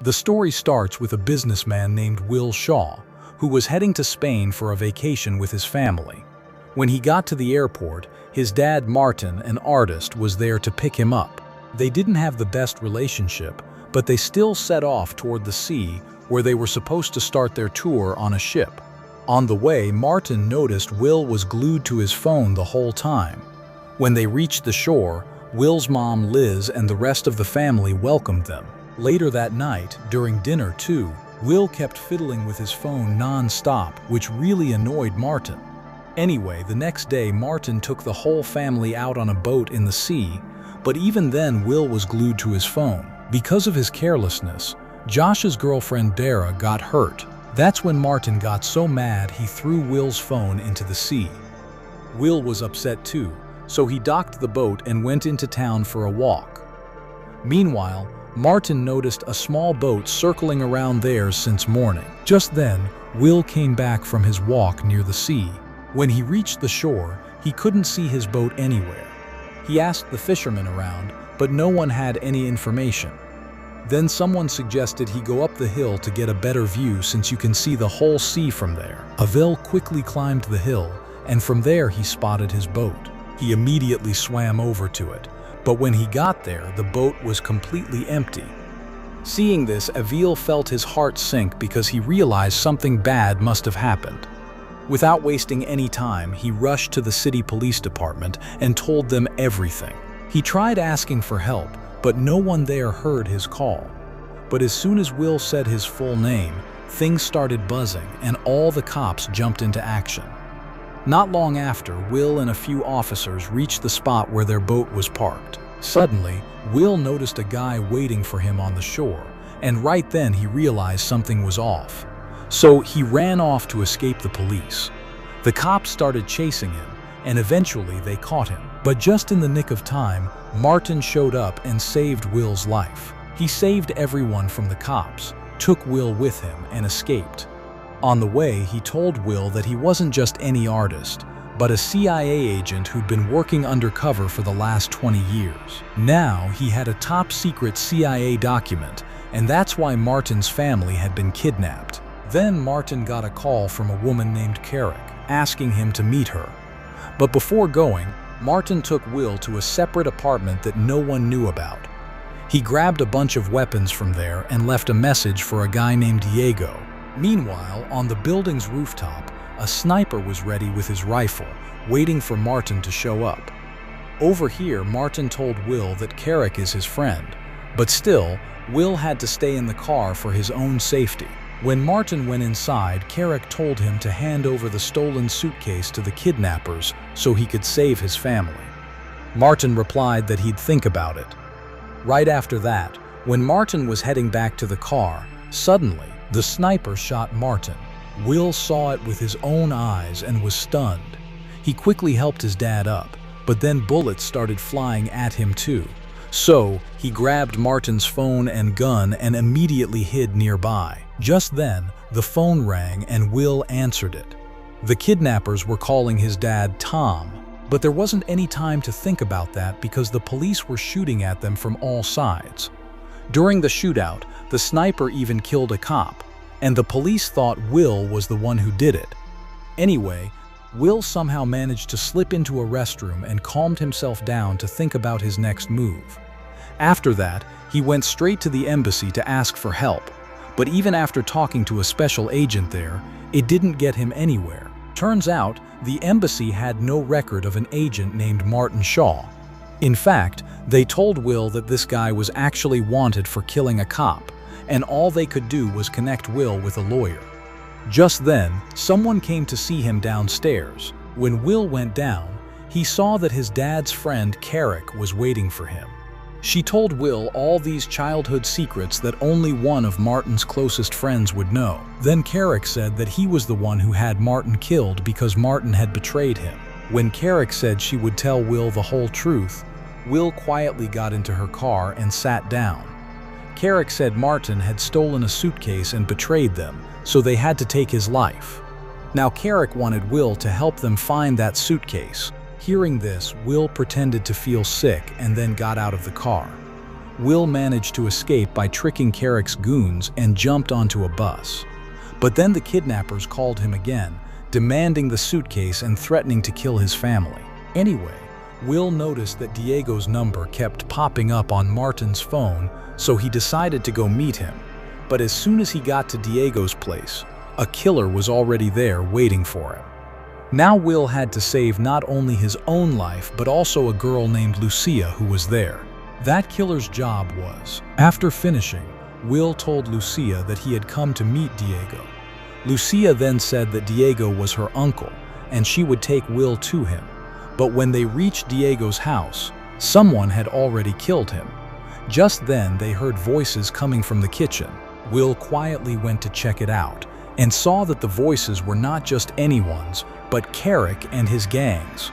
The story starts with a businessman named Will Shaw, who was heading to Spain for a vacation with his family. When he got to the airport, his dad Martin, an artist, was there to pick him up. They didn't have the best relationship, but they still set off toward the sea, where they were supposed to start their tour on a ship. On the way, Martin noticed Will was glued to his phone the whole time. When they reached the shore, Will's mom Liz and the rest of the family welcomed them. Later that night, during dinner too, Will kept fiddling with his phone non-stop, which really annoyed Martin. Anyway, the next day Martin took the whole family out on a boat in the sea, but even then Will was glued to his phone. Because of his carelessness, Josh's girlfriend Dara got hurt. That's when Martin got so mad he threw Will's phone into the sea. Will was upset too, so he docked the boat and went into town for a walk. Meanwhile, Martin noticed a small boat circling around theirs since morning. Just then, Will came back from his walk near the sea. When he reached the shore, he couldn't see his boat anywhere. He asked the fishermen around, but no one had any information. Then someone suggested he go up the hill to get a better view since you can see the whole sea from there. Will quickly climbed the hill, and from there he spotted his boat. He immediately swam over to it. But when he got there, the boat was completely empty. Seeing this, Will felt his heart sink because he realized something bad must have happened. Without wasting any time, he rushed to the city police department and told them everything. He tried asking for help, but no one there heard his call. But as soon as Will said his full name, things started buzzing and all the cops jumped into action. Not long after, Will and a few officers reached the spot where their boat was parked. Suddenly, Will noticed a guy waiting for him on the shore, and right then he realized something was off. So he ran off to escape the police. The cops started chasing him, and eventually they caught him. But just in the nick of time, Martin showed up and saved Will's life. He saved everyone from the cops, took Will with him, and escaped. On the way, he told Will that he wasn't just any artist, but a CIA agent who'd been working undercover for the last 20 years. Now, he had a top-secret CIA document, and that's why Martin's family had been kidnapped. Then Martin got a call from a woman named Carrick, asking him to meet her. But before going, Martin took Will to a separate apartment that no one knew about. He grabbed a bunch of weapons from there and left a message for a guy named Diego. Meanwhile, on the building's rooftop, a sniper was ready with his rifle, waiting for Martin to show up. Over here, Martin told Will that Carrick is his friend, but still, Will had to stay in the car for his own safety. When Martin went inside, Carrick told him to hand over the stolen suitcase to the kidnappers so he could save his family. Martin replied that he'd think about it. Right after that, when Martin was heading back to the car, suddenly, the sniper shot Martin. Will saw it with his own eyes and was stunned. He quickly helped his dad up, but then bullets started flying at him too. So, he grabbed Martin's phone and gun and immediately hid nearby. Just then, the phone rang and Will answered it. The kidnappers were calling his dad Tom, but there wasn't any time to think about that because the police were shooting at them from all sides. During the shootout, the sniper even killed a cop, and the police thought Will was the one who did it. Anyway, Will somehow managed to slip into a restroom and calmed himself down to think about his next move. After that, he went straight to the embassy to ask for help, but even after talking to a special agent there, it didn't get him anywhere. Turns out, the embassy had no record of an agent named Martin Shaw. In fact, they told Will that this guy was actually wanted for killing a cop, and all they could do was connect Will with a lawyer. Just then, someone came to see him downstairs. When Will went down, he saw that his dad's friend Carrick was waiting for him. She told Will all these childhood secrets that only one of Martin's closest friends would know. Then Carrick said that he was the one who had Martin killed because Martin had betrayed him. When Carrick said she would tell Will the whole truth, Will quietly got into her car and sat down. Carrick said Martin had stolen a suitcase and betrayed them, so they had to take his life. Now Carrick wanted Will to help them find that suitcase. Hearing this, Will pretended to feel sick and then got out of the car. Will managed to escape by tricking Carrick's goons and jumped onto a bus. But then the kidnappers called him again, demanding the suitcase and threatening to kill his family. Anyway, Will noticed that Diego's number kept popping up on Martin's phone, so he decided to go meet him. But as soon as he got to Diego's place, a killer was already there waiting for him. Now Will had to save not only his own life, but also a girl named Lucia who was there. That killer's job was, after finishing, Will told Lucia that he had come to meet Diego. Lucia then said that Diego was her uncle, and she would take Will to him. But when they reached Diego's house, someone had already killed him. Just then they heard voices coming from the kitchen. Will quietly went to check it out, and saw that the voices were not just anyone's, but Carrick and his gangs.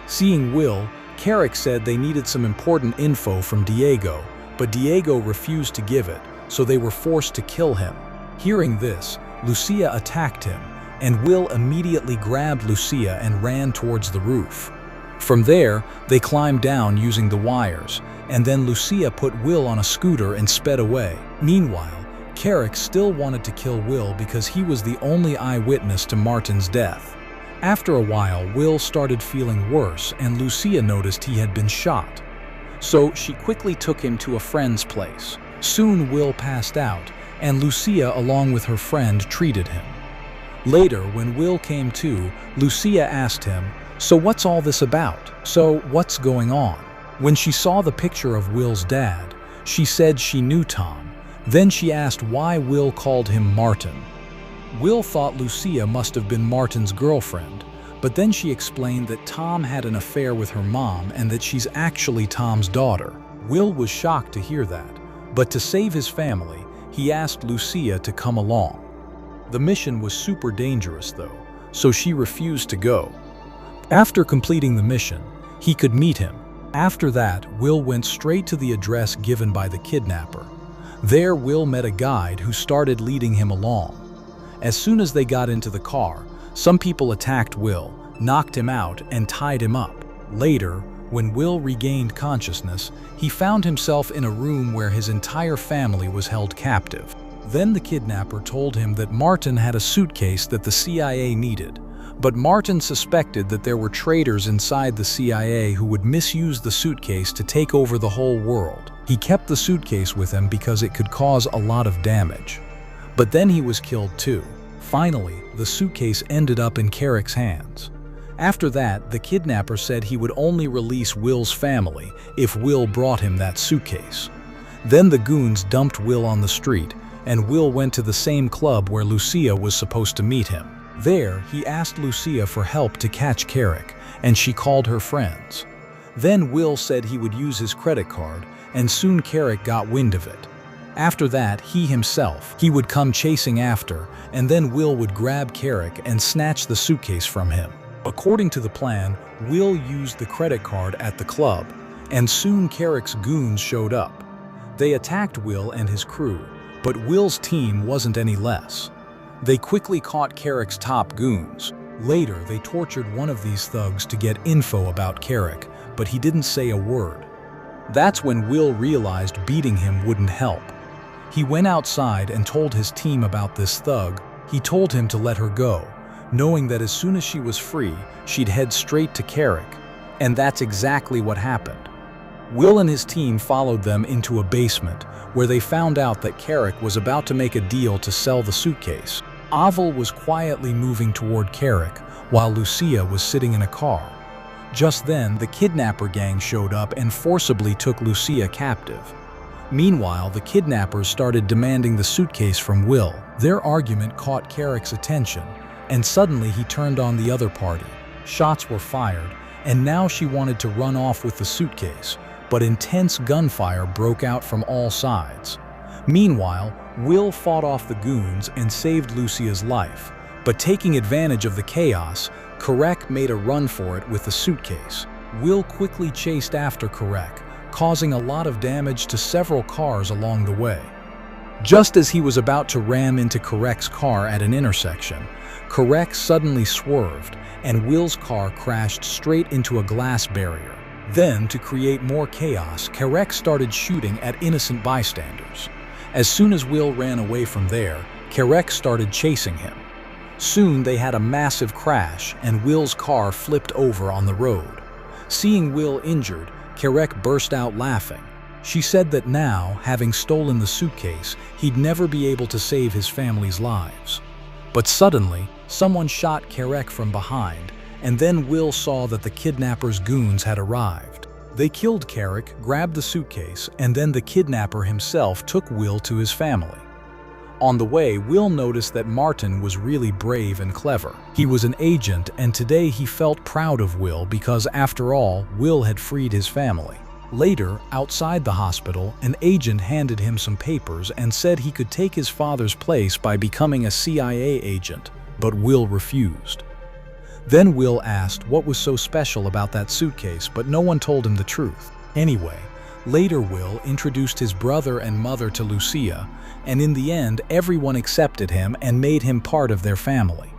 Seeing Will, Carrick said they needed some important info from Diego, but Diego refused to give it, so they were forced to kill him. Hearing this, Lucia attacked him, and Will immediately grabbed Lucia and ran towards the roof. From there, they climbed down using the wires, and then Lucia put Will on a scooter and sped away. Meanwhile, Carrick still wanted to kill Will because he was the only eyewitness to Martin's death. After a while, Will started feeling worse, and Lucia noticed he had been shot. So she quickly took him to a friend's place. Soon Will passed out, and Lucia, along with her friend, treated him. Later, when Will came to, Lucia asked him, "So what's all this about? So what's going on?" When she saw the picture of Will's dad, she said she knew Tom. Then she asked why Will called him Martin. Will thought Lucia must have been Martin's girlfriend, but then she explained that Tom had an affair with her mom and that she's actually Tom's daughter. Will was shocked to hear that, but to save his family, he asked Lucia to come along. The mission was super dangerous though, so she refused to go. After completing the mission, he could meet him. After that, Will went straight to the address given by the kidnapper. There, Will met a guide who started leading him along. As soon as they got into the car, some people attacked Will, knocked him out, and tied him up. Later, when Will regained consciousness, he found himself in a room where his entire family was held captive. Then the kidnapper told him that Martin had a suitcase that the CIA needed. But Martin suspected that there were traitors inside the CIA who would misuse the suitcase to take over the whole world. He kept the suitcase with him because it could cause a lot of damage. But then he was killed too. Finally, the suitcase ended up in Carrick's hands. After that, the kidnapper said he would only release Will's family if Will brought him that suitcase. Then the goons dumped Will on the street, and Will went to the same club where Lucia was supposed to meet him. There, he asked Lucia for help to catch Carrick, and she called her friends. Then Will said he would use his credit card, and soon Carrick got wind of it. After that, he would come chasing after, and then Will would grab Carrick and snatch the suitcase from him. According to the plan, Will used the credit card at the club, and soon Carrick's goons showed up. They attacked Will and his crew, but Will's team wasn't any less. They quickly caught Carrick's top goons. Later, they tortured one of these thugs to get info about Carrick, but he didn't say a word. That's when Will realized beating him wouldn't help. He went outside and told his team about this thug. He told him to let her go, knowing that as soon as she was free, she'd head straight to Carrick. And that's exactly what happened. Will and his team followed them into a basement, where they found out that Carrick was about to make a deal to sell the suitcase. Avel was quietly moving toward Carrick, while Lucia was sitting in a car. Just then, the kidnapper gang showed up and forcibly took Lucia captive. Meanwhile, the kidnappers started demanding the suitcase from Will. Their argument caught Carrick's attention, and suddenly he turned on the other party. Shots were fired, and now she wanted to run off with the suitcase, but intense gunfire broke out from all sides. Meanwhile, Will fought off the goons and saved Lucia's life, but taking advantage of the chaos, Carrick made a run for it with the suitcase. Will quickly chased after Carrick, causing a lot of damage to several cars along the way. Just as he was about to ram into Carrick's car at an intersection, Carrick suddenly swerved, and Will's car crashed straight into a glass barrier. Then, to create more chaos, Kerek started shooting at innocent bystanders. As soon as Will ran away from there, Kerek started chasing him. Soon they had a massive crash and Will's car flipped over on the road. Seeing Will injured, Kerek burst out laughing. She said that now, having stolen the suitcase, he'd never be able to save his family's lives. But suddenly, someone shot Kerek from behind, and then Will saw that the kidnappers' goons had arrived. They killed Kerek, grabbed the suitcase, and then the kidnapper himself took Will to his family. On the way, Will noticed that Martin was really brave and clever. He was an agent, and today he felt proud of Will because, after all, Will had freed his family. Later, outside the hospital, an agent handed him some papers and said he could take his father's place by becoming a CIA agent, but Will refused. Then Will asked what was so special about that suitcase, but no one told him the truth. Anyway, later Will introduced his brother and mother to Lucia, and in the end, everyone accepted him and made him part of their family.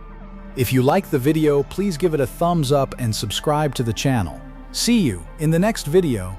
If you liked the video, please give it a thumbs up and subscribe to the channel. See you in the next video.